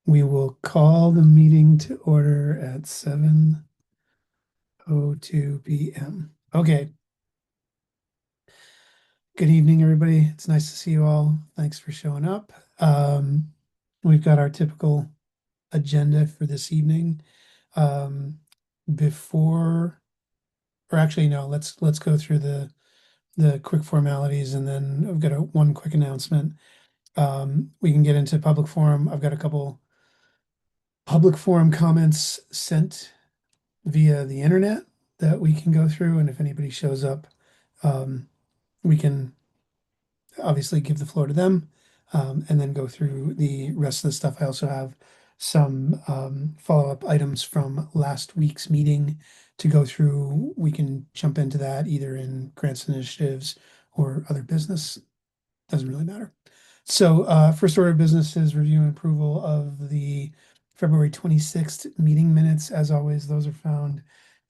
We will call the meeting to order at 7:02 p.m. Okay. Good evening, everybody. It's nice to see you all. Thanks for showing up. We've got our typical agenda for this evening. Um, before, or actually, no, let's go through the quick formalities, and then I've got one quick announcement. We can get into public forum. I've got a couple public forum comments sent via the internet that we can go through, and if anybody shows up, um, we can obviously give the floor to them, and then go through the rest of the stuff. I also have some follow-up items from last week's meeting to go through. We can jump into that either in grants and initiatives or other business. Doesn't really matter. So first order of business is review and approval of the February 26th meeting minutes. As always, those are found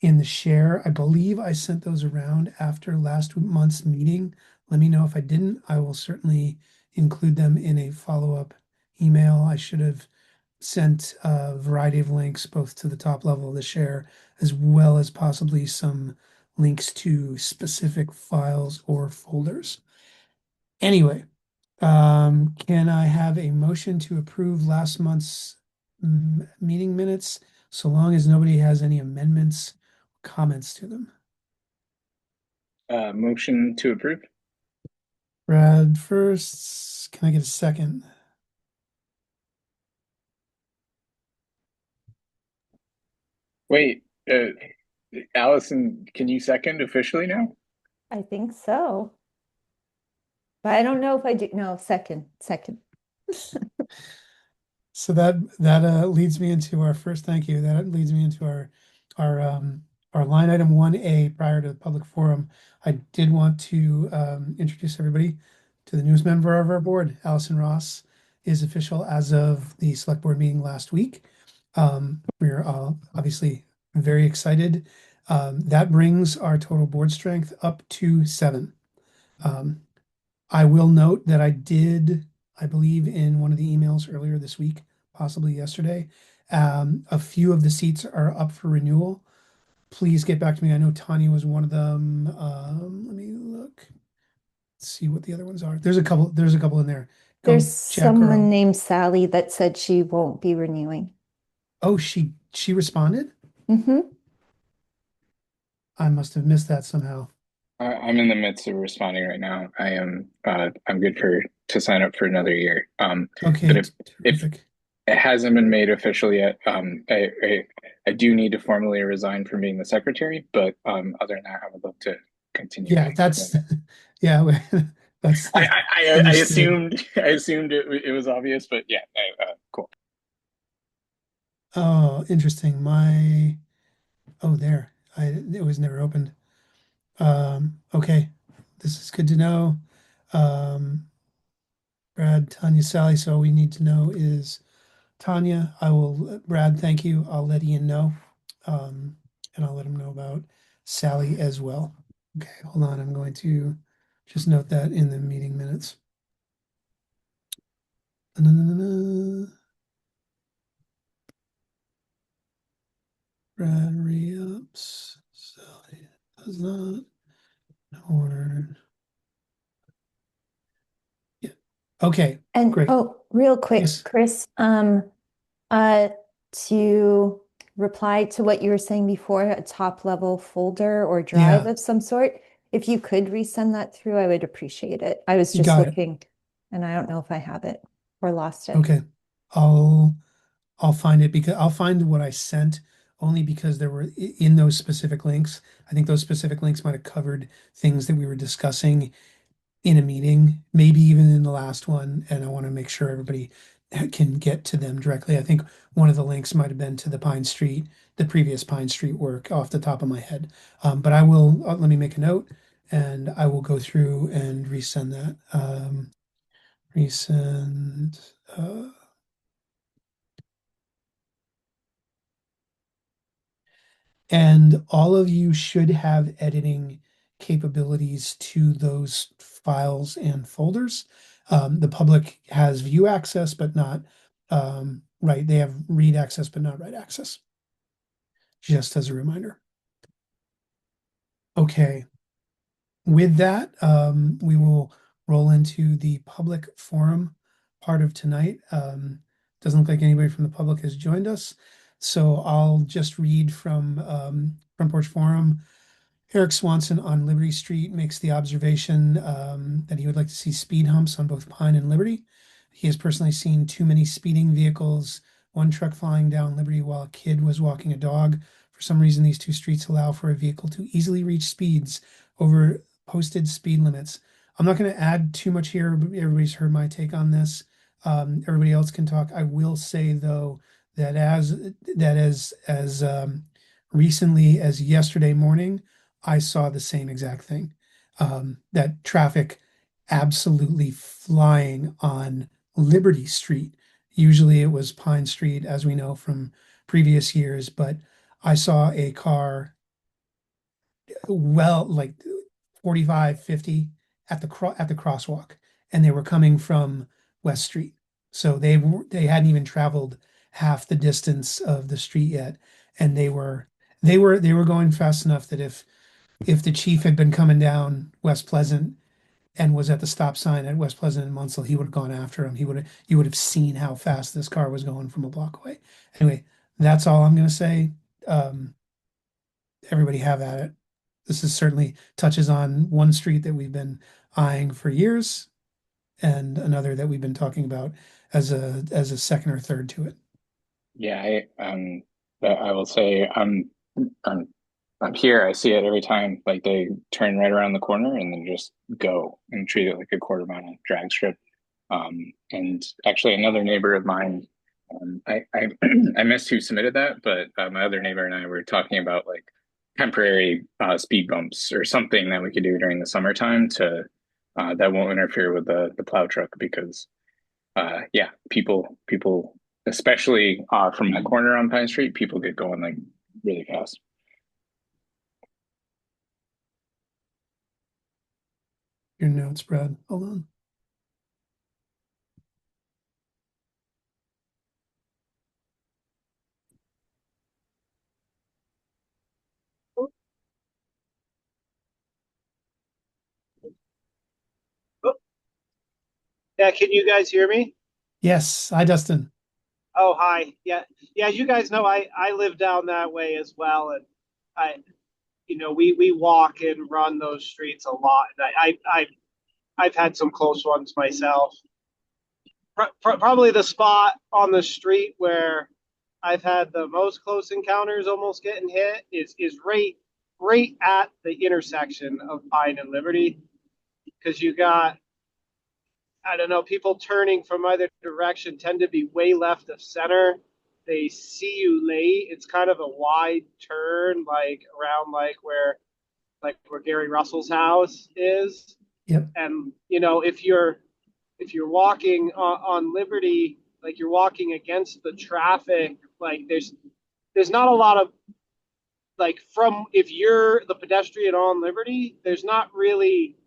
in the share. I believe I sent those around after last month's meeting. Let me know if I didn't. I will certainly include them in a follow-up email. I should have sent a variety of links both to the top level of the share as well as possibly some links to specific files or folders. Anyway, can I have a motion to approve last month's meeting minutes, so long as nobody has any amendments, comments to them? Motion to approve. Brad first. Can I get a second? Wait, Allison, can you second officially now? I think so. But I don't know if I do. No, second. So that leads me into our first thank you. That leads me into our line item 1A prior to the public forum. I did want to introduce everybody to the newest member of our board. Allison Ross is official as of the select board meeting last week. We're obviously very excited. That brings our total board strength up to 7. I will note that I believe in one of the emails earlier this week, possibly yesterday, a few of the seats are up for renewal. Please get back to me. I know Tanya was one of them. Let me look, see what the other ones are. There's a couple in there. There's Go check her someone out. named Sally that said she won't be renewing. Oh, she responded? Mm-hmm. I must have missed that somehow. I'm in the midst of responding right now. I'm good to sign up for another year. But Okay, if terrific. it hasn't been made official yet, I do need to formally resign from being the secretary. But other than that, I would love to continue Yeah, being. that's yeah, that's I understood. assumed it was obvious, but yeah, cool. Oh, interesting. Oh, there. It was never opened. Okay. This is good to know. Um, Brad, Tanya, Sally. So all we need to know is Tanya. Brad, thank you. I'll let Ian know. Um, and I'll let him know about Sally as well. Okay, hold on. I'm going to just note that in the meeting minutes. Na-na-na-na. Brad re-ups. Sally does not order. Yeah. Okay, And great. oh, real quick, Yes, Chris, uh, to reply to what you were saying before, a top level folder or drive yeah, of some sort, if you could resend that through, I would appreciate it. I was you just got it. looking and I don't know if I have it or lost it. Okay. I'll I'll find it because I'll find what I sent only because there were in those specific links. I think those specific links might have covered things that we were discussing in a meeting, maybe even in the last one, and I want to make sure everybody can get to them directly. I think one of the links might have been to the previous Pine Street work off the top of my head. But I will, let me make a note and I will go through and resend that. Resend, and all of you should have editing capabilities to those files and folders. The public has view access, but not Right, they have read access, but not write access. Just as a reminder. Okay. With that, we will roll into the public forum part of tonight. Doesn't look like anybody from the public has joined us. So I'll just read from Front Porch Forum. Eric Swanson on Liberty Street makes the observation that he would like to see speed humps on both Pine and Liberty. He has personally seen too many speeding vehicles, one truck flying down Liberty while a kid was walking a dog. For some reason, these two streets allow for a vehicle to easily reach speeds over posted speed limits. I'm not going to add too much here. Everybody's heard my take on this. Everybody else can talk. I will say though that as recently as yesterday morning, I saw the same exact thing. That traffic absolutely flying on Liberty Street. Usually it was Pine Street, as we know from previous years, but I saw a car well like 45, 50 at the crosswalk, and they were coming from West Street. So they hadn't even traveled half the distance of the street yet, and they were going fast enough that if the chief had been coming down West Pleasant and was at the stop sign at West Pleasant and Munsell, he would have gone after him. You would have seen how fast this car was going from a block away. Anyway, that's all I'm going to say. Um, Everybody have at it. This is certainly touches on one street that we've been eyeing for years and another that we've been talking about as a second or third to it. Yeah, I will say I'm I'm here. I see it every time. Like they turn right around the corner and then just go and treat it like a quarter mile drag strip. And actually, another neighbor of mine, I I missed who submitted that, but my other neighbor and I were talking about like temporary speed bumps or something that we could do during the summertime to that won't interfere with the plow truck because yeah, people especially from that corner on Pine Street, people get going like really fast. Your notes, Brad. Hold on. Oh, yeah, can you guys hear me? Yes. Hi, Dustin. Oh, hi. Yeah. Yeah, as you guys know, I live down that way as well, and I we walk and run those streets a lot. And I've had some close ones myself. Probably the spot on the street where I've had the most close encounters almost getting hit is right at the intersection of Pine and Liberty, because you got, I don't know, people turning from either direction tend to be way left of center. They see you late. It's kind of a wide turn, like around like where Gary Russell's house is. Yep. And if you're walking on Liberty, like you're walking against the traffic, like there's not a lot of, like, from, if you're the pedestrian on Liberty, there's not really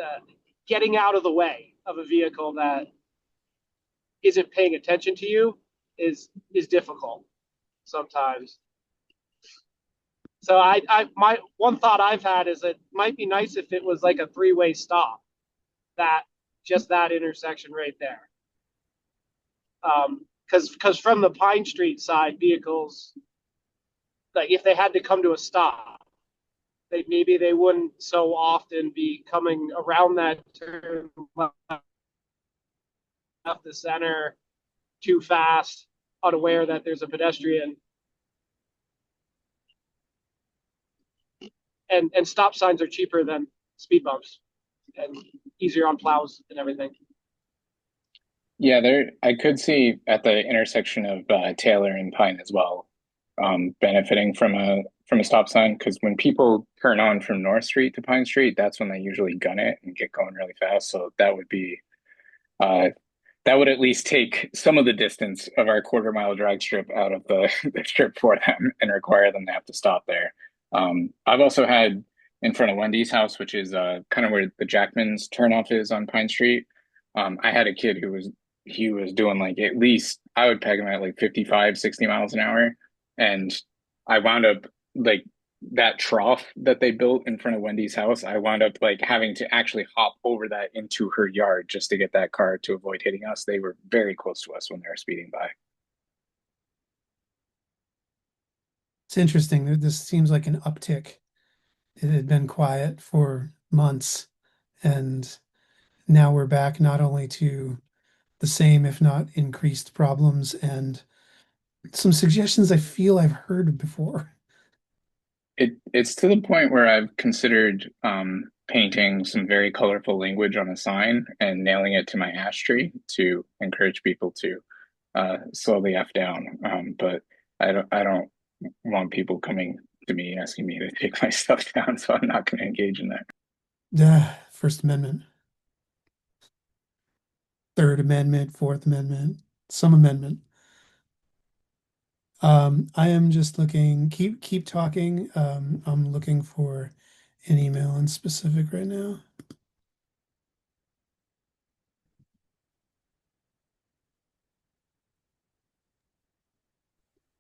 uh, getting out of the way of a vehicle that isn't paying attention to you is difficult sometimes. So I my one thought I've had is it might be nice if it was like a three-way stop, that just that intersection right there. Because from the Pine Street side, vehicles, like if they had to come to a stop, maybe they wouldn't so often be coming around that turn left the center too fast, unaware that there's a pedestrian. And stop signs are cheaper than speed bumps and easier on plows and everything. Yeah, there I could see at the intersection of Taylor and Pine as well, benefiting from a stop sign because when people turn on from North Street to Pine Street, that's when they usually gun it and get going really fast. So uh, that would at least take some of the distance of our quarter mile drag strip out of the strip for them and require them to have to stop there. I've also had in front of Wendy's house, which is kind of where the Jackman's turnoff is on Pine Street. I had a kid who was he was doing like at least I would peg him at like 55, 60 miles an hour. And I wound up like that trough that they built in front of Wendy's house, I wound up like having to actually hop over that into her yard just to get that car to avoid hitting us. They were very close to us when they were speeding by. It's interesting. This seems like an uptick. It had been quiet for months, and now we're back not only to the same, if not increased problems, and some suggestions I feel I've heard before. It's to the point where I've considered painting some very colorful language on a sign and nailing it to my ash tree to encourage people to slow the F down. But I don't want people coming to me asking me to take my stuff down, so I'm not going to engage in that. The First Amendment, Third Amendment, Fourth Amendment, some amendment. I am just looking, keep talking. I'm looking for an email in specific right now.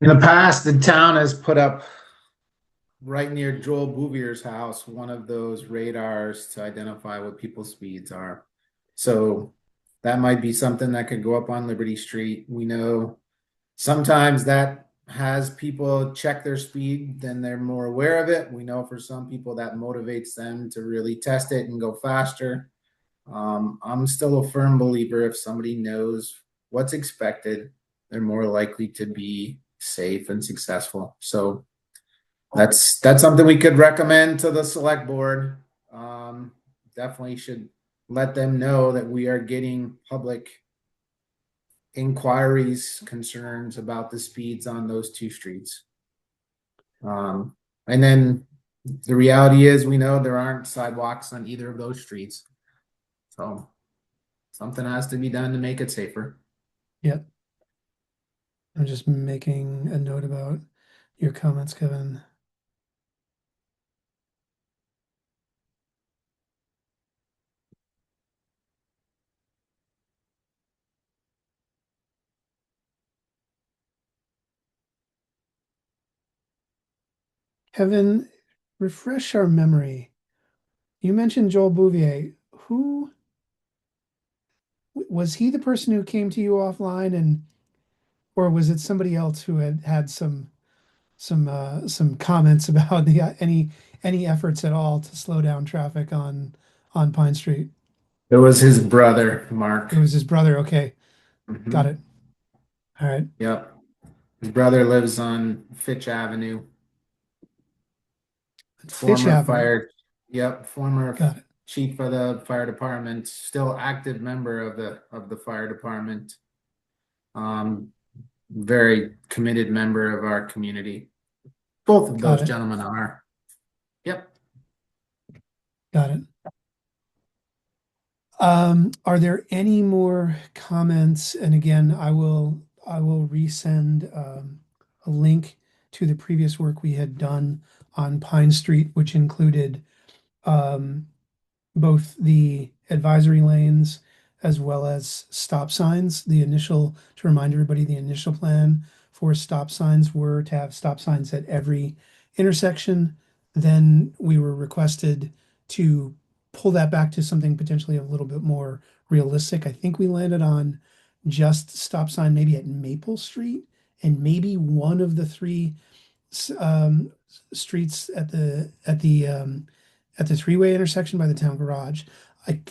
In the past, the town has put up right near Joel Bouvier's house one of those radars to identify what people's speeds are. So that might be something that could go up on Liberty Street. We know sometimes that has people check their speed, then they're more aware of it. We know for some people that motivates them to really test it and go faster. I'm still a firm believer if somebody knows what's expected, they're more likely to be safe and successful. So that's something we could recommend to the select board. Definitely should let them know that we are getting public inquiries, concerns about the speeds on those two streets. And then the reality is we know there aren't sidewalks on either of those streets. So something has to be done to make it safer. Yep. I'm just making a note about your comments, Kevin. Kevin, refresh our memory. You mentioned Joel Bouvier. Who was he the person who came to you offline, and or was it somebody else who had some comments about the any efforts at all to slow down traffic on Pine Street? It was his brother, Mark. It was his brother. Okay, got Mhm. it. All right, Yep. His brother lives on Fitch Avenue. Fitch Former Avenue. fire, yep, former Got it. chief of the fire department, still active member of the fire department. Very committed member of our community. Both of Got those it. gentlemen are. Yep. Got it. Are there any more comments? And again, I will resend a link to the previous work we had done on Pine Street, which included um, both the advisory lanes as well as stop signs. To remind everybody, the initial plan for stop signs were to have stop signs at every intersection. Then we were requested to pull that back to something potentially a little bit more realistic. I think we landed on just stop sign maybe at Maple Street and maybe one of the three um, streets at the three-way intersection by the town garage.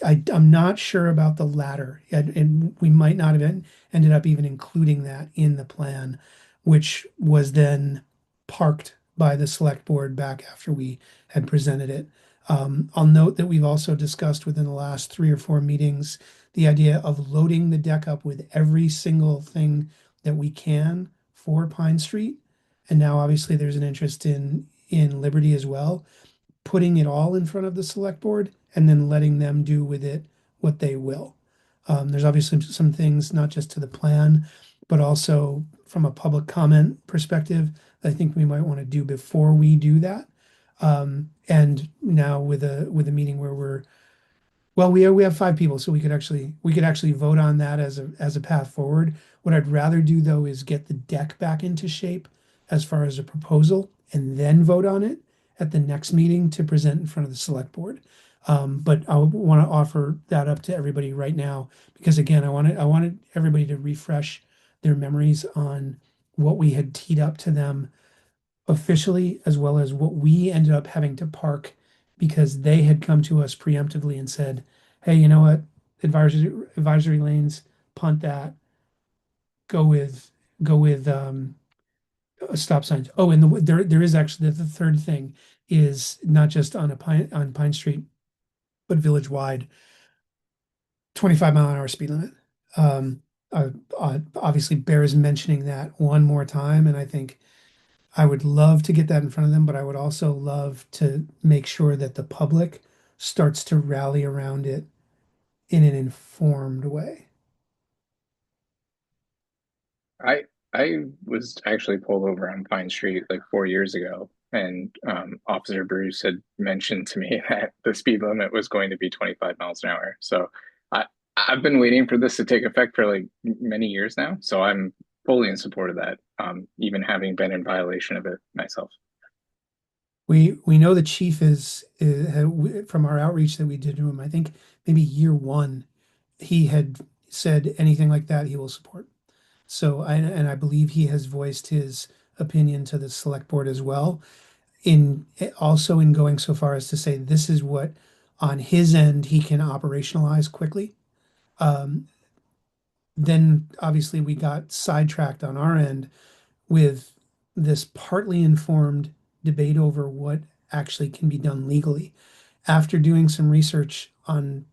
I'm not sure about the latter, and we might not have ended up even including that in the plan, which was then parked by the select board back after we had presented it. I'll note that we've also discussed within the last 3 or 4 meetings the idea of loading the deck up with every single thing that we can for Pine Street. And now obviously there's an interest in Liberty as well, putting it all in front of the select board and then letting them do with it what they will. There's obviously some things, not just to the plan, but also from a public comment perspective, I think we might want to do before we do that. And now with a meeting where we're Well, we have five people, so we could actually vote on that as a path forward. What I'd rather do though is get the deck back into shape as far as a proposal and then vote on it at the next meeting to present in front of the select board. But I want to offer that up to everybody right now because again, I wanted everybody to refresh their memories on what we had teed up to them officially, as well as what we ended up having to park because they had come to us preemptively and said, "Hey, you know what? Advisory lanes, punt that. Go with stop signs." Oh, and there is actually the third thing is not just on Pine Street, but village wide, 25-mile-an-hour speed limit. Um, Obviously bears mentioning that one more time, and I think I would love to get that in front of them, but I would also love to make sure that the public starts to rally around it in an informed way. I was actually pulled over on Pine Street like 4 years ago, and Officer Bruce had mentioned to me that the speed limit was going to be 25 miles an hour. So I I've been waiting for this to take effect for like many years now. So I'm fully in support of that, even having been in violation of it myself. We know the chief from our outreach that we did to him, I think maybe year one, he had said anything like that he will support. So I believe he has voiced his opinion to the select board as well. In also in going so far as to say this is what on his end he can operationalize quickly. Um, then obviously we got sidetracked on our end with this partly informed debate over what actually can be done legally. After doing some research on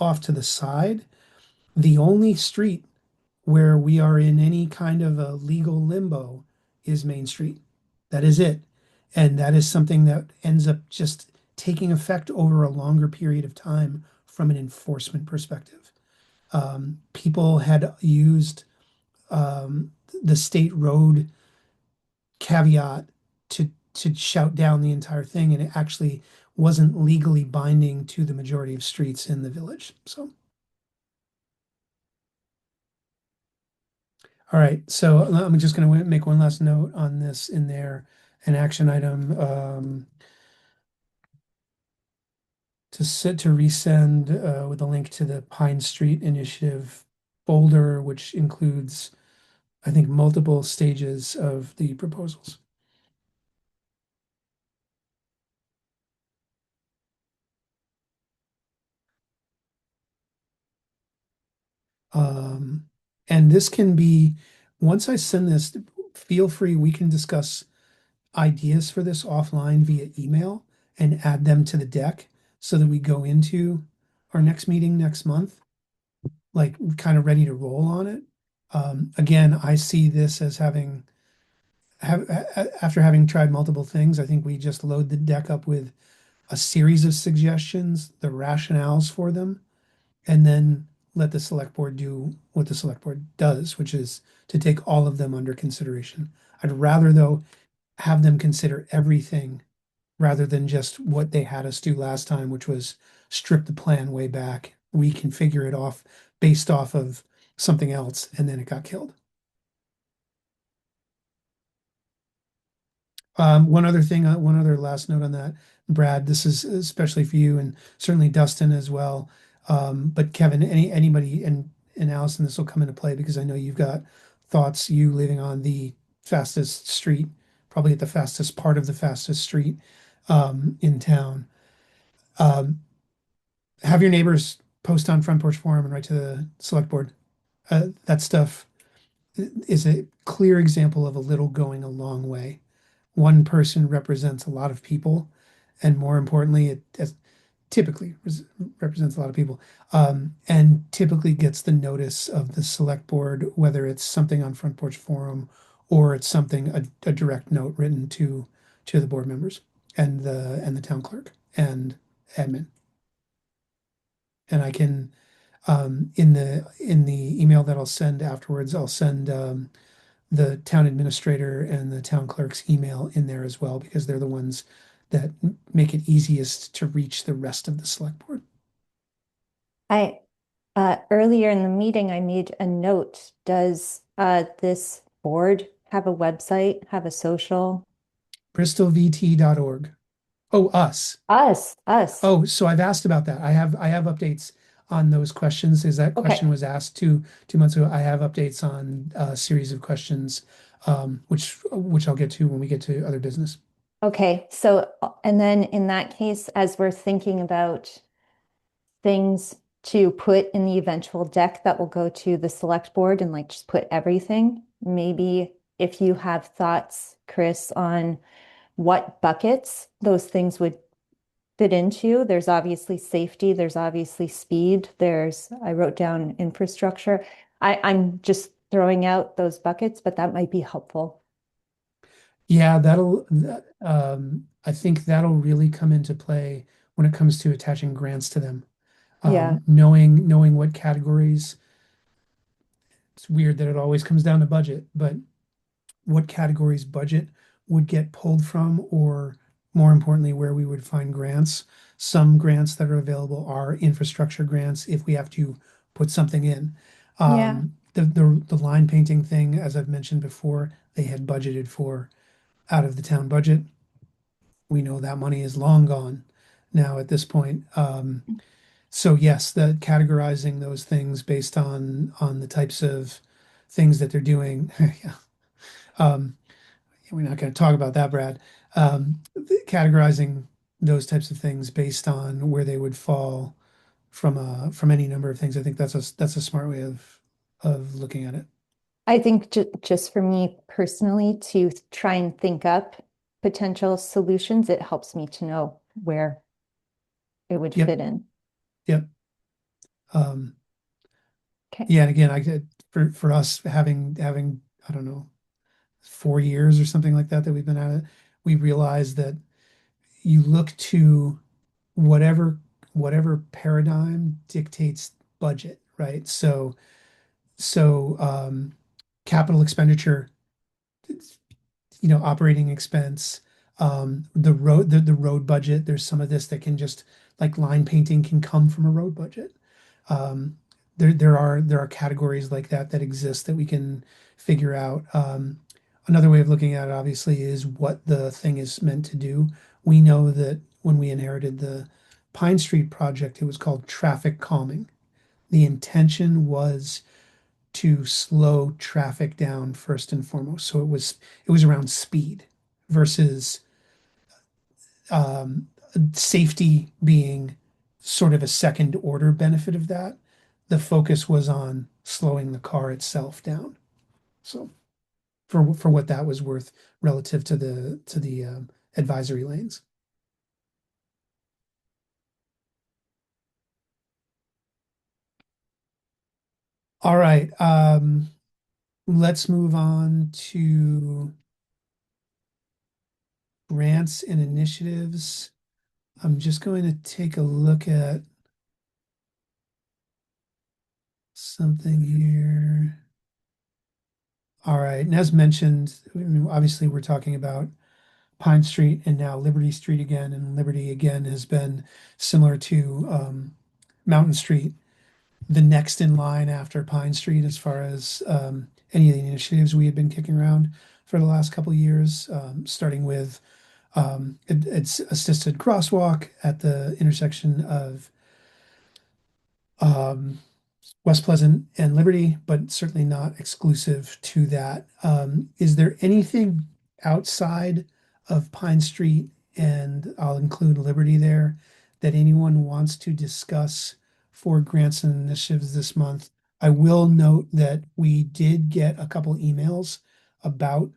off to the side, the only street where we are in any kind of a legal limbo is Main Street. That is it. And that is something that ends up just taking effect over a longer period of time from an enforcement perspective. People had used the state road caveat to shout down the entire thing, and it actually wasn't legally binding to the majority of streets in the village. So, all right. So I'm just going to make one last note on this in there, an action item to resend with a link to the Pine Street Initiative folder, which includes, I think, multiple stages of the proposals. Um, and this can be, once I send this, feel free, we can discuss ideas for this offline via email and add them to the deck so that we go into our next meeting next month, like kind of ready to roll on it. Again, I see this as after having tried multiple things, I think we just load the deck up with a series of suggestions, the rationales for them, and then let the select board do what the select board does, which is to take all of them under consideration. I'd rather, though, have them consider everything rather than just what they had us do last time, which was strip the plan way back, reconfigure it off based off of something else, and then it got killed. One other thing, one other last note on that, Brad, this is especially for you and certainly Dustin as well. But Kevin, anybody and Allison, this will come into play because I know you've got thoughts, you living on the fastest street, probably at the fastest part of the fastest street in town. Um, have your neighbors post on Front Porch Forum and write to the select board. That stuff is a clear example of a little going a long way. One person represents a lot of people, and more importantly, it typically represents a lot of people, and typically gets the notice of the select board, whether it's something on Front Porch Forum or it's something a direct note written to the board members and the town clerk and admin. And I can in the email that I'll send afterwards, I'll send the town administrator and the town clerk's email in there as well, because they're the ones that make it easiest to reach the rest of the select board. I earlier in the meeting, I made a note. Does this board have a website, have a social? bristolvt.org. Oh, us. Us. Oh, so I've asked about that. I have updates on those questions. As that question Okay. was asked 2 months ago, I have updates on a series of questions, which I'll get to when we get to other business. Okay. So, and then in that case, as we're thinking about things to put in the eventual deck that will go to the select board and like just put everything, maybe if you have thoughts, Chris, on what buckets those things would fit into. There's obviously safety, there's obviously speed, I wrote down infrastructure. I'm just throwing out those buckets, but that might be helpful. Yeah, I think that'll really come into play when it comes to attaching grants to them. Yeah. Knowing what categories, it's weird that it always comes down to budget, but what categories budget would get pulled from, or more importantly, where we would find grants. Some grants that are available are infrastructure grants if we have to put something in. Yeah. The line painting thing, as I've mentioned before, they had budgeted for out of the town budget. We know that money is long gone now at this point. So yes, the categorizing those things based on the types of things that they're doing. Yeah. Um, we're not going to talk about that, Brad. Categorizing those types of things based on where they would fall from any number of things. I think that's a smart way of looking at it. I think just for me personally to try and think up potential solutions, it helps me to know where it would Yep, fit in. yep. Um, Okay. yeah, and again, for us having I don't know 4 years or something like that we've been at it, we realize that you look to whatever whatever paradigm dictates budget, right? So capital expenditure, operating expense, the road budget. There's some of this that can just like line painting can come from a road budget. Um, there are categories like that exist that we can figure out. Another way of looking at it, obviously, is what the thing is meant to do. We know that when we inherited the Pine Street project, it was called traffic calming. The intention was to slow traffic down first and foremost. So it was around speed versus um, safety being sort of a second order benefit of that. The focus was on slowing the car itself down. So for what that was worth relative to the advisory lanes. All right. Let's move on to grants and initiatives. I'm just going to take a look at something here. All right. And as mentioned, obviously we're talking about Pine Street and now Liberty Street again. And Liberty again has been similar to Mountain Street, the next in line after Pine Street as far as any of the initiatives we had been kicking around for the last couple of years, starting with it's assisted crosswalk at the intersection of um, West Pleasant and Liberty, but certainly not exclusive to that. Is there anything outside of Pine Street, and I'll include Liberty there, that anyone wants to discuss for grants and initiatives this month? I will note that we did get a couple emails about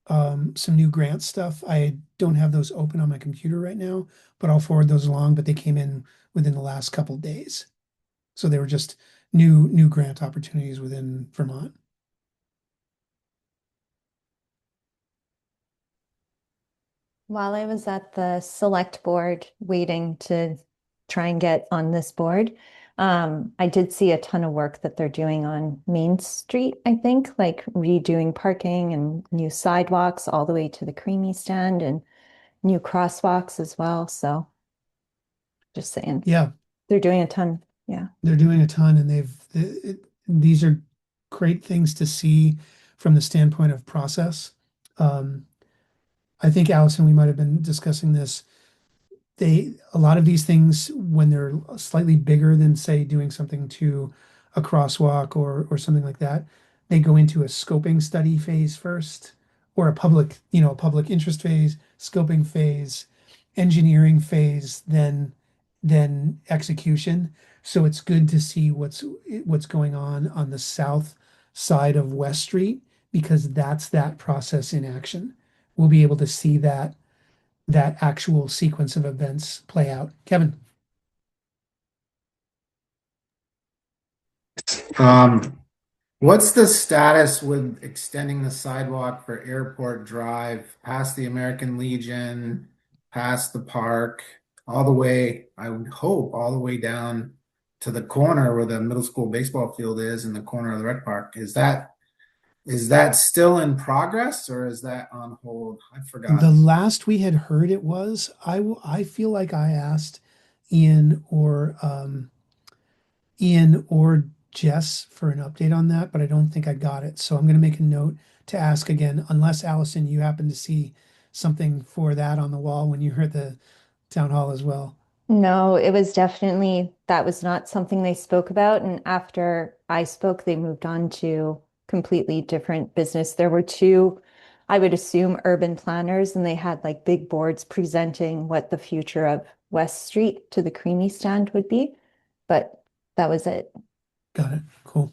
some new grant stuff. I don't have those open on my computer right now, but I'll forward those along. But they came in within the last couple days. So they were just new grant opportunities within Vermont. While I was at the select board waiting to try and get on this board, I did see a ton of work that they're doing on Main Street, I think, like redoing parking and new sidewalks all the way to the creamy stand and new crosswalks as well. So just saying, Yeah, they're doing a ton. Yeah. They're doing a ton, and these are great things to see from the standpoint of process. Um, I think, Allison, we might have been discussing this. A lot of these things, when they're slightly bigger than, say, doing something to a crosswalk or something like that, they go into a scoping study phase first, or a public interest phase, scoping phase, engineering phase, then execution. So it's good to see what's going on the south side of West Street, because that's that process in action. We'll be able to see that actual sequence of events play out. Kevin, Um, what's the status with extending the sidewalk for Airport Drive past the American Legion, past the park, all the way, I would hope, all the way down to the corner where the middle school baseball field is in the corner of the rec park? Is that still in progress or is that on hold? I the forgot. last we had heard it was, I feel like I asked Ian or Jess for an update on that, but I don't think I got it. So I'm going to make a note to ask again, unless Allison, you happen to see something for that on the wall when you were at the town hall as well. No, it was definitely, that was not something they spoke about. And after I spoke, they moved on to completely different business. There were two, I would assume, urban planners, and they had like big boards presenting what the future of West Street to the Creamy Stand would be. But that was it. Got it. Cool.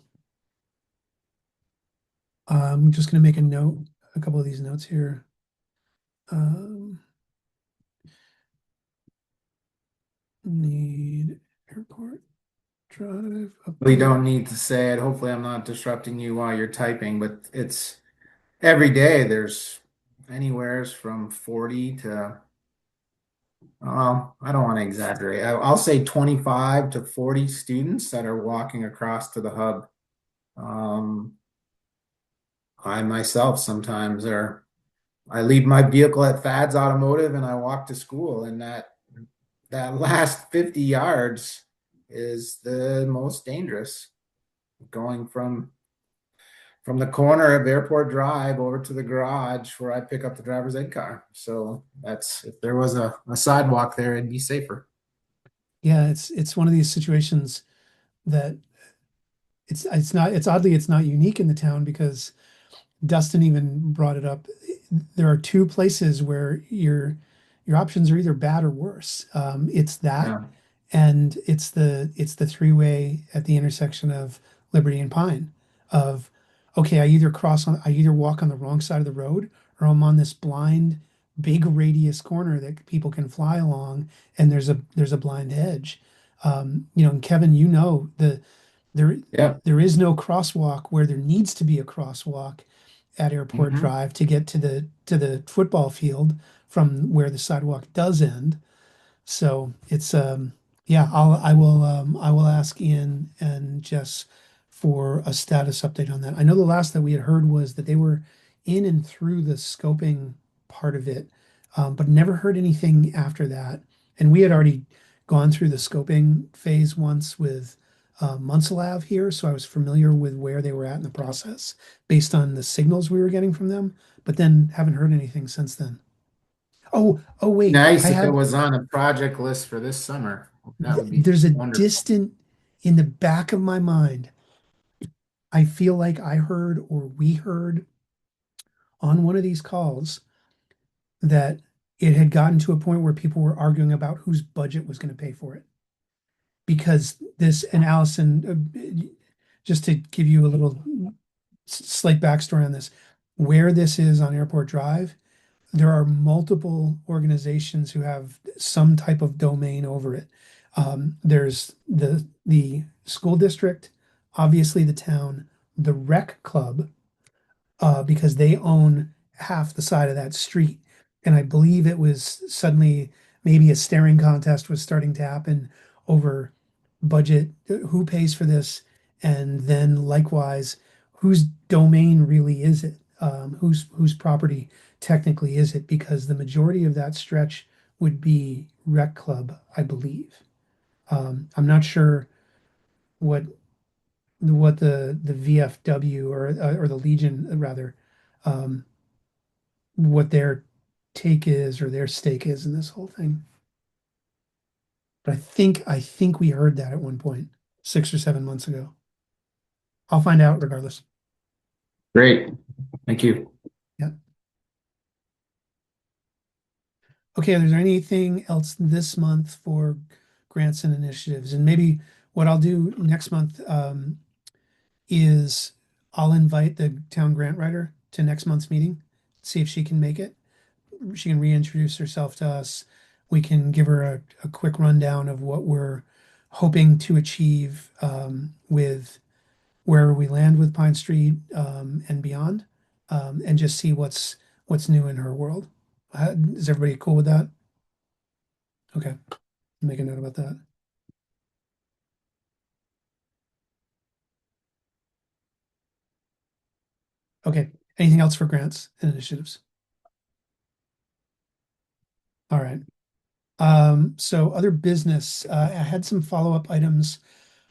I'm just going to make a couple of these notes here. Need airport drive We update. don't need to say it. Hopefully, I'm not disrupting you while you're typing, but it's every day there's anywheres from 40 to, I don't want to exaggerate. I'll say 25 to 40 students that are walking across to the hub. Um, I myself sometimes I leave my vehicle at Thad's Automotive and I walk to school, and that last 50 yards is the most dangerous, going from the corner of Airport Drive over to the garage where I pick up the driver's ed car. So that's, if there was a sidewalk there, it'd be safer. Yeah, it's one of these situations that it's not unique in the town, because Dustin even brought it up. There are two places where your options are either bad or worse. It's that, Yeah. and it's the three-way at the intersection of Liberty and Pine. Of okay, I either walk on the wrong side of the road, or I'm on this blind big radius corner that people can fly along, and there's a blind hedge. And Kevin, there Yeah. there is no crosswalk where there needs to be a crosswalk at Airport Hmm. Drive to get to the football field from where the sidewalk does end. So it's yeah, I will ask Ian and Jess for a status update on that. I know the last that we had heard was that they were in and through the scoping part of it, but never heard anything after that. And we had already gone through the scoping phase once with Munsell Ave here, so I was familiar with where they were at in the process based on the signals we were getting from them, but then haven't heard anything since then. Oh, wait, I Nice if it have. was on a project list for this summer. That would be There's a wonderful. distant, in the back of my mind, I feel like I heard or we heard on one of these calls that it had gotten to a point where people were arguing about whose budget was going to pay for it. Because this, and Allison, just to give you a little slight backstory on this, where this is on Airport Drive, there are multiple organizations who have some type of domain over it. There's the school district, obviously the town, the rec club, because they own half the side of that street. And I believe it was suddenly maybe a staring contest was starting to happen over budget, who pays for this, and then likewise, whose domain really is it? Whose property technically is it? Because the majority of that stretch would be rec club, I believe. I'm not sure what the VFW or the Legion rather, um, what their take is or their stake is in this whole thing. But I think we heard that at one point 6 or 7 months ago. I'll find out regardless. Great. Thank you. Yeah. Okay, is there anything else this month for grants and initiatives? And maybe what I'll do next month is I'll invite the town grant writer to next month's meeting, see if she can make it. She can reintroduce herself to us. We can give her a quick rundown of what we're hoping to achieve with wherever we land with Pine Street and beyond, and just see what's new in her world. Is everybody cool with that? Okay, make a note about that. Okay, anything else for grants and initiatives? All right. So other business, I had some follow-up items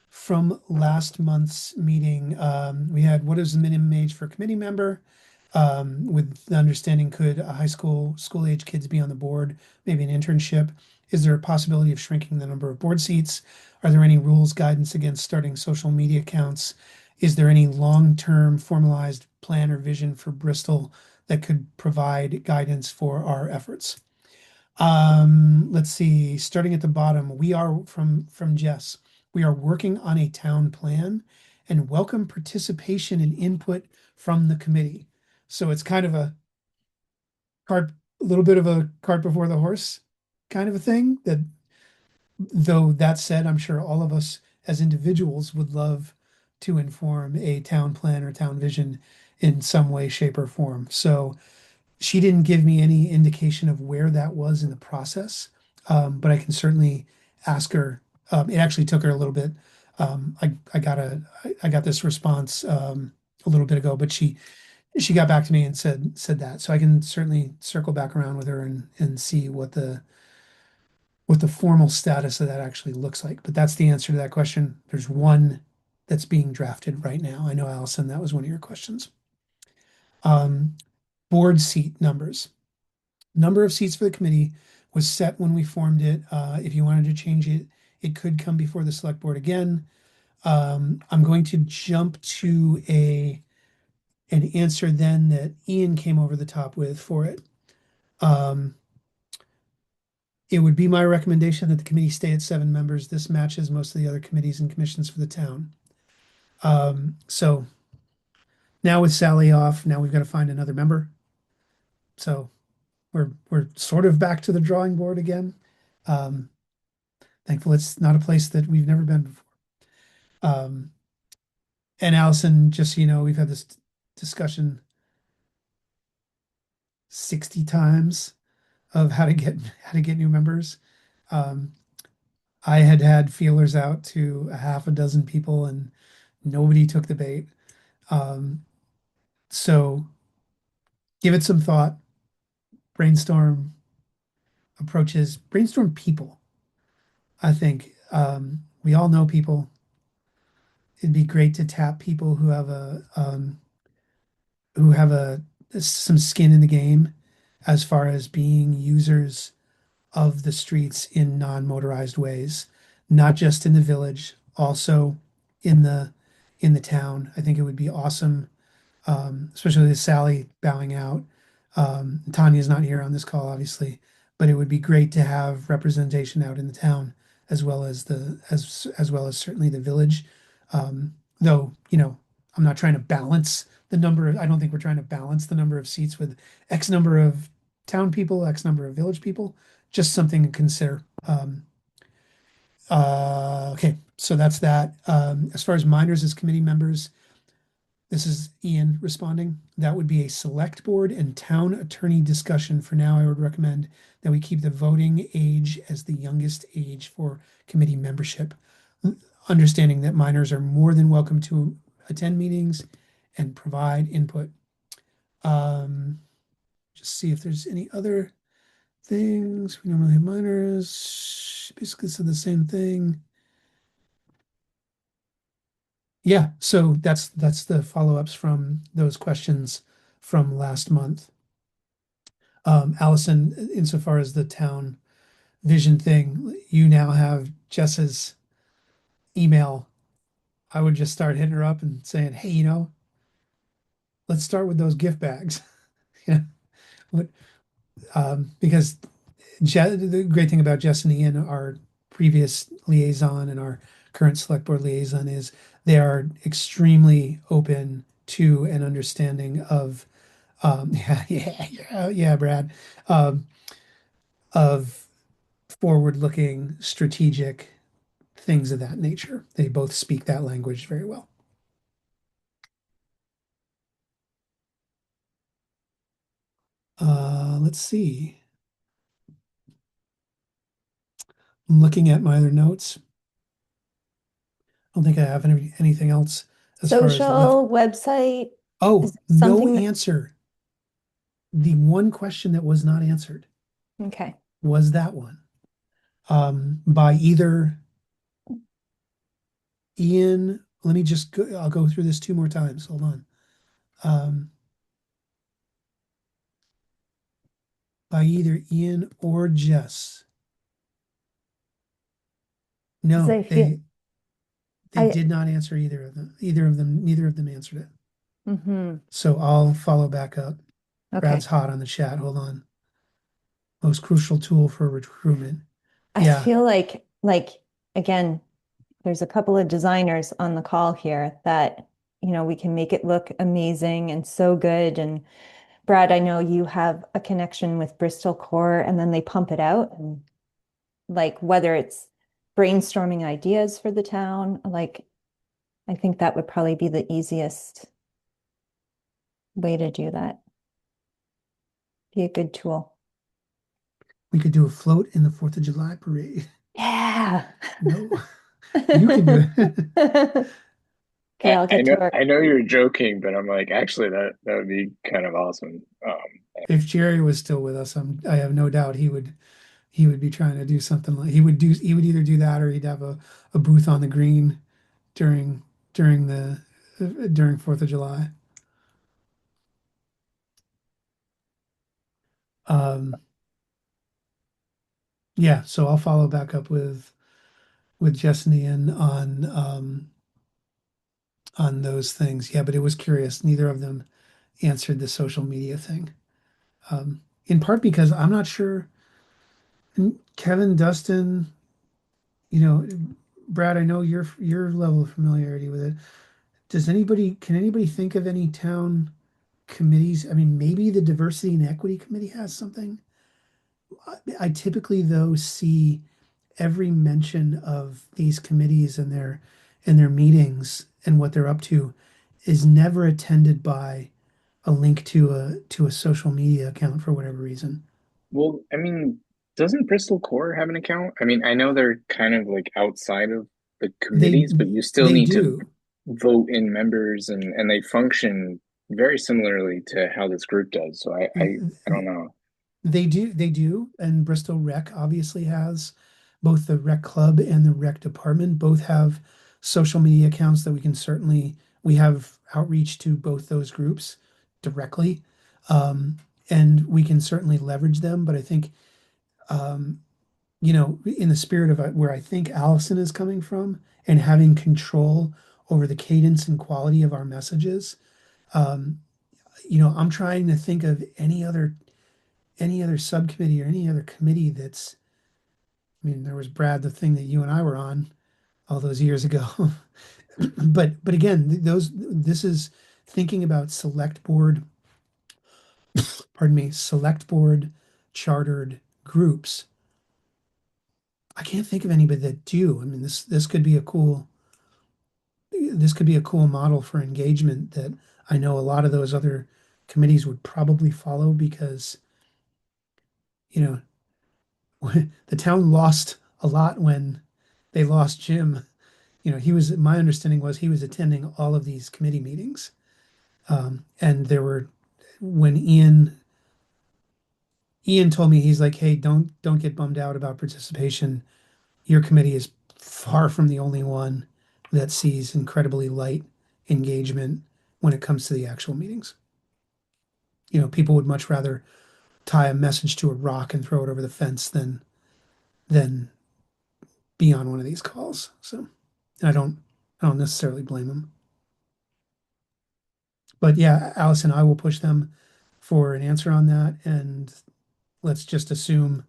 from last month's meeting. We had what is the minimum age for a committee member? With the understanding, could a high school age kids be on the board? Maybe an internship? Is there a possibility of shrinking the number of board seats? Are there any rules, guidance against starting social media accounts? Is there any long-term formalized plan or vision for Bristol that could provide guidance for our efforts? Let's see, starting at the bottom, we are from Jess. We are working on a town plan and welcome participation and input from the committee. So it's kind of a little bit of a cart before the horse kind of a thing that, though that said, I'm sure all of us as individuals would love to inform a town plan or town vision in some way, shape, or form. So she didn't give me any indication of where that was in the process, but I can certainly ask her. It actually took her a little bit. I got this response a little bit ago, but she got back to me and said that. So I can certainly circle back around with her and see what the formal status of that actually looks like. But that's the answer to that question. There's one that's being drafted right now. I know, Allison, that was one of your questions. Um, Board seat numbers. Number of seats for the committee was set when we formed it. If you wanted to change it, it could come before the select board again. I'm going to jump to an answer then that Ian came over the top with for it. It would be my recommendation that the committee stay at 7 members. This matches most of the other committees and commissions for the town. So now with Sally off, now we've got to find another member. So we're sort of back to the drawing board again. Um, Thankful it's not a place that we've never been before. And Allison, just so you know, we've had this discussion 60 times of how to get new members. Um, I had feelers out to a half a dozen people and nobody took the bait. Um, so give it some thought, brainstorm approaches, brainstorm people. I think we all know people. It'd be great to tap people who have some skin in the game as far as being users of the streets in non-motorized ways, not just in the village, also in the town. I think it would be awesome, especially with Sally bowing out. Tanya's not here on this call, obviously, but it would be great to have representation out in the town as well as as well as certainly the village. Though, I'm not trying to balance the number of, I don't think we're trying to balance the number of seats with X number of town people, X number of village people. Just something to consider. Okay, so that's that. As far as minors as committee members, this is Ian responding. That would be a select board and town attorney discussion. For now, I would recommend that we keep the voting age as the youngest age for committee membership, understanding that minors are more than welcome to attend meetings and provide input. Just see if there's any other things. We normally have minors. Basically said the same thing. Yeah, so that's the follow-ups from those questions from last month. Allison, insofar as the town vision thing, you now have Jess's email. I would just start hitting her up and saying, hey, let's start with those gift bags. You know, what because the great thing about Jess and Ian, our previous liaison and our current select board liaison, is they are extremely open to and understanding of yeah, Brad, um, of forward-looking strategic things of that nature. They both speak that language very well. Let's see. I'm looking at my other notes. I don't think I have anything else as far as left. Social website, is Oh, there no something that, answer. The one question that was not answered okay. was that one. By either Ian, let me just go, I'll go through this two more times. Hold on. Um, by either Ian or Jess. 'Cause No, I feel, they I, did not answer either of them. Neither of them answered it. mhm, So I'll follow back up. Brad's okay. hot on the chat. Hold on. Most crucial tool for recruitment. I Yeah, feel like, again, there's a couple of designers on the call here that, we can make it look amazing and so good. And Brad, I know you have a connection with Bristol Core and then they pump it out and like whether it's brainstorming ideas for the town, like I think that would probably be the easiest way to do that. Be a good tool. we could do a float in the 4th of July parade. Yeah. No, you could do it. Okay, I'll get to work. I know you're joking, but I'm like, actually, that would be kind of awesome. If Jerry was still with us, I have no doubt he would be trying to do something like he would either do that or he'd have a booth on the green during during the during 4th of July. Um, yeah, so I'll follow back up with Jess and Ian on those things. Yeah, but it was curious. Neither of them answered the social media thing. In part because I'm not sure. Kevin, Dustin, you know, Brad, I know your level of familiarity with it. Can anybody think of any town committees? I mean, maybe the diversity and equity committee has something. I typically though see every mention of these committees and their meetings and what they're up to is never attended by a link to a social media account for whatever reason. Well, I mean, doesn't Bristol Core have an account? I mean, I know they're kind of like outside of the They committees, but you still they need to do. vote in members, and they function very similarly to how this group does. So I don't know. They do, and Bristol Rec obviously has both the rec club and the rec department both have social media accounts that we have outreach to both those groups directly. Um, and we can certainly leverage them, but I think um, in the spirit of where I think Allison is coming from and having control over the cadence and quality of our messages, um, I'm trying to think of any other subcommittee or any other committee that's, I mean, there was Brad, the thing that you and I were on all those years ago. But again, this is thinking about select board chartered groups. I can't think of anybody that do. I mean, this could be a cool model for engagement that I know a lot of those other committees would probably follow because, you know, the town lost a lot when they lost Jim. My understanding was he was attending all of these committee meetings. And when Ian told me, he's like, hey, don't get bummed out about participation. Your committee is far from the only one that sees incredibly light engagement when it comes to the actual meetings. People would much rather tie a message to a rock and throw it over the fence than be on one of these calls. So I don't necessarily blame them. But yeah, Allison, I will push them for an answer on that. And let's just assume,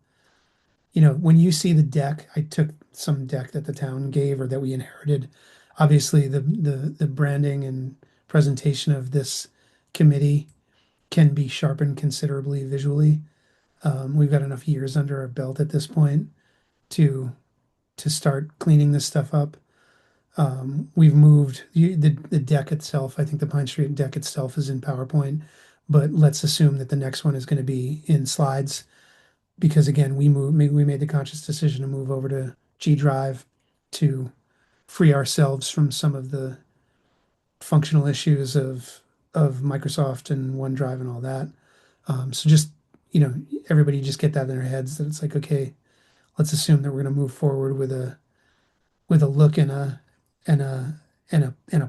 when you see the deck, I took some deck that the town gave or that we inherited. Obviously, the branding and presentation of this committee can be sharpened considerably visually. We've got enough years under our belt at this point to start cleaning this stuff up. We've moved the deck itself. I think the Pine Street deck itself is in PowerPoint, but let's assume that the next one is going to be in slides because again, we made the conscious decision to move over to G Drive to free ourselves from some of the functional issues of Microsoft and OneDrive and all that. So just everybody just get that in their heads that it's like, okay, let's assume that we're going to move forward with a look and a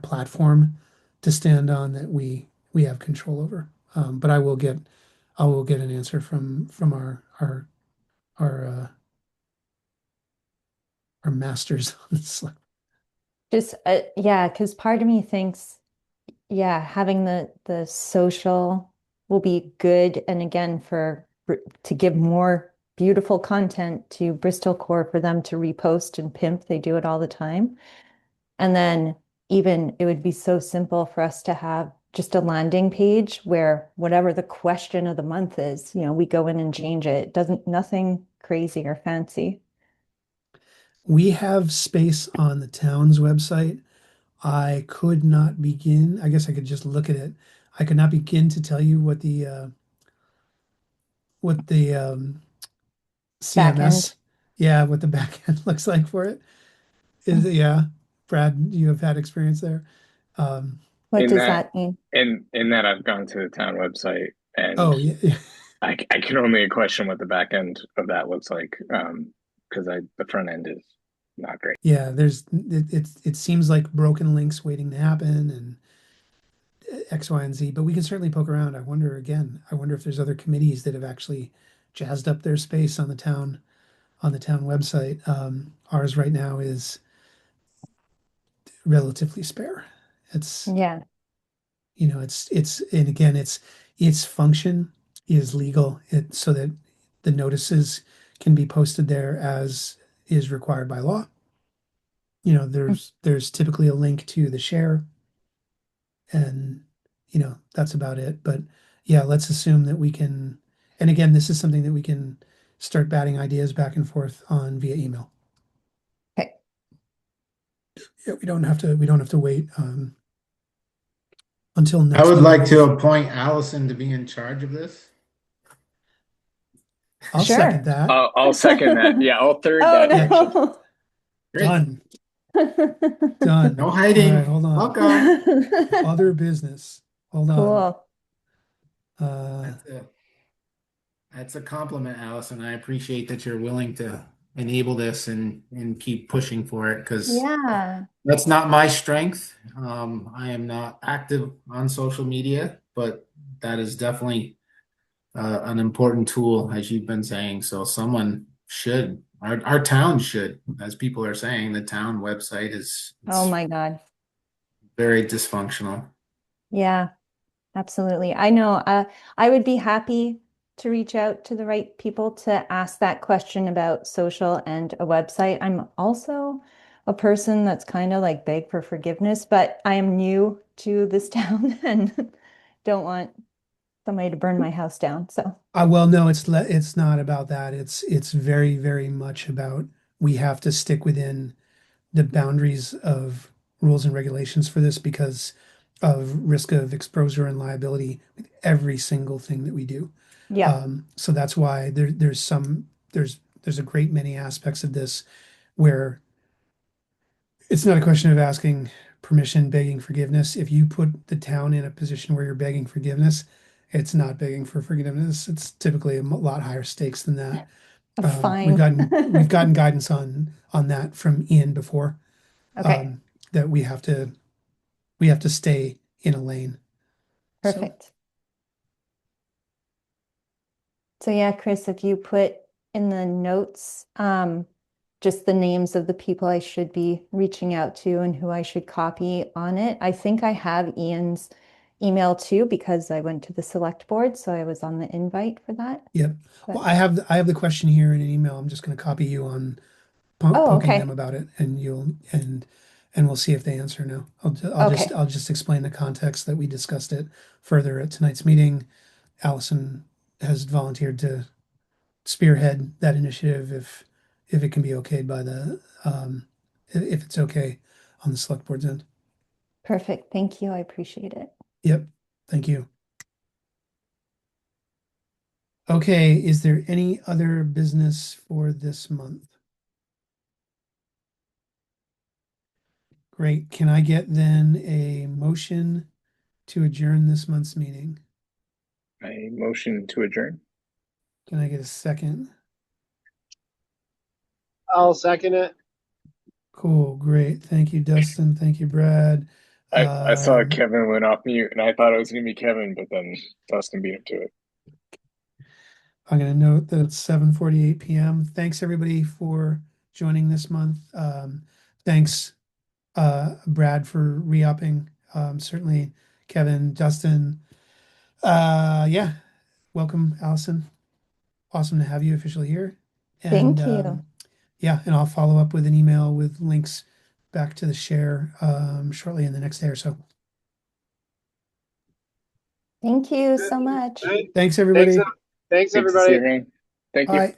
platform to stand on that we have control over. But I will get an answer from our our masters on this. Just yeah, because part of me thinks, yeah, having the social will be good, and again to give more beautiful content to Bristol Core for them to repost and pimp. They do it all the time. And then even it would be so simple for us to have just a landing page where whatever the question of the month is, we go in and change it. Nothing crazy or fancy. We have space on the town's website. I could not begin. I guess I could just look at it. I could not begin to tell you what the Back end. CMS, yeah, what the back end looks like for it. Yeah, Brad, you have had experience there. Um, What In does that, that mean? in that, I've gone to the town website and oh yeah, yeah. I can only question what the back end of that looks like. Because the front end is not great. Yeah, it seems like broken links waiting to happen and X, Y, and Z, but we can certainly poke around. I wonder if there's other committees that have actually jazzed up their space on the town website. Ours right now is relatively spare. It's Yeah. and again its function is legal so that the notices can be posted there as is required by law. There's typically a link to the share and that's about it. But yeah, let's assume that we can, and again, this is something that we can start batting ideas back and forth on via email. Okay. Yeah, we don't have to wait until I next would like month. to appoint Allison to be in charge of this. I'll Sure. second that. I'll second that. Yeah, I'll third Oh that motion. no. Great. Done. Done. No All hiding. right, hold on. Welcome. Other business. Hold on. Cool. That's that's a compliment, Allison. I appreciate that you're willing to enable this and keep pushing for it because Yeah. that's not my strength. I am not active on social media, but that is definitely an important tool, as you've been saying. So someone should, our town should, as people are saying, the town website is Oh it's my God. very dysfunctional. Yeah, absolutely. I know. I would be happy to reach out to the right people to ask that question about social and a website. I'm also a person that's kind of like beg for forgiveness, but I am new to this town and don't want somebody to burn my house down. So, well, no, it's not about that. It's very, very much about we have to stick within the boundaries of rules and regulations for this because of risk of exposure and liability with every single thing that we do. yeah. So that's why there's a great many aspects of this where it's not a question of asking permission, begging forgiveness. If you put the town in a position where you're begging forgiveness, it's not begging for forgiveness. It's typically a lot higher stakes than that. A We've fine. gotten guidance on that from Ian before. Okay. that we have to stay in a lane. So, Perfect. So yeah, Chris, if you put in the notes, just the names of the people I should be reaching out to and who I should copy on it. I think I have Ian's email too, because I went to the select board, so I was on the invite for that. yep. But- Well, I have the question here in an email. I'm just going to copy you on Oh, poking okay. them about it, and we'll see if they answer no. Okay. I'll just explain the context that we discussed it further at tonight's meeting. Allison has volunteered to spearhead that initiative if it can be okayed by the if it's okay on the select board's end. Perfect. Thank you. I appreciate it. Yep. Thank you. Okay, is there any other business for this month? Great. Can I get then a motion to adjourn this month's meeting? I motion to adjourn. Can I get a second? I'll second it. Cool, great. Thank you, Dustin. Thank you, Brad. I saw Kevin went off mute, and I thought it was going to be Kevin, but then Dustin beat him to it. I'm going to note that it's 7:48 p.m. Thanks everybody for joining this month. Thanks, Brad, for re-upping. Certainly, Kevin, Dustin. Yeah, welcome, Allison. Awesome to have you officially here. And Thank you. yeah, and I'll follow up with an email with links back to the share shortly in the next day or so. Thank you so much. Right? Thanks, everybody. Thanks, Good to see everybody. everyone. Thank you. Bye.